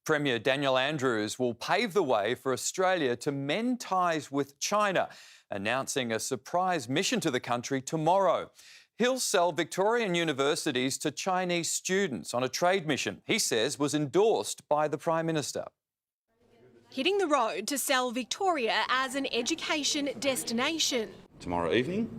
Premier Daniel Andrews will pave the way for Australia to mend ties with China, announcing a surprise mission to the country tomorrow. He'll sell Victorian universities to Chinese students on a trade mission he says was endorsed by the Prime Minister. Hitting the road to sell Victoria as an education destination. Tomorrow evening,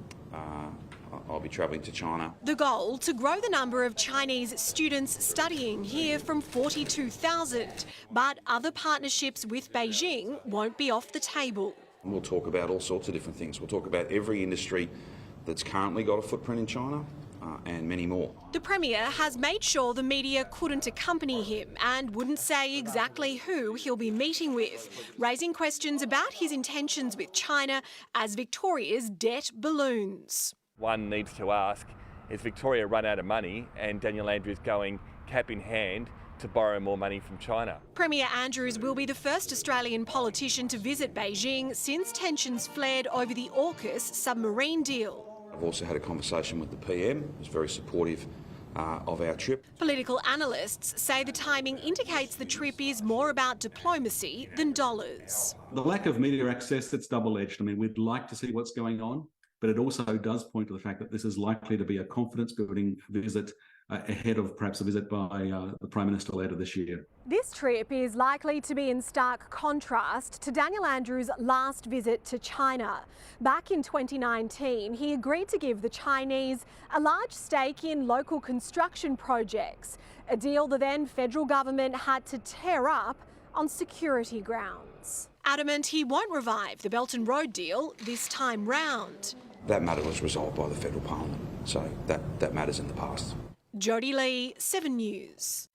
I'll be travelling to China. The goal, to grow the number of Chinese students studying here from 42,000. But other partnerships with Beijing won't be off the table. We'll talk about all sorts of different things. We'll talk about every industry that's currently got a footprint in China and many more. The Premier has made sure the media couldn't accompany him and wouldn't say exactly who he'll be meeting with, raising questions about his intentions with China as Victoria's debt balloons. One needs to ask, has Victoria run out of money and Daniel Andrews going cap in hand to borrow more money from China? Premier Andrews will be the first Australian politician to visit Beijing since tensions flared over the AUKUS submarine deal. I've also had a conversation with the PM, who's very supportive of our trip. Political analysts say the timing indicates the trip is more about diplomacy than dollars. The lack of media access, it's double-edged. I mean, we'd like to see what's going on, but it also does point to the fact that this is likely to be a confidence-building visit ahead of perhaps a visit by the Prime Minister later this year. This trip is likely to be in stark contrast to Daniel Andrews' last visit to China. Back in 2019, he agreed to give the Chinese a large stake in local construction projects, a deal the then federal government had to tear up on security grounds. Adamant he won't revive the Belt and Road deal this time round. That matter was resolved by the federal parliament, so that matter's in the past. Jodie Lee, 7 News.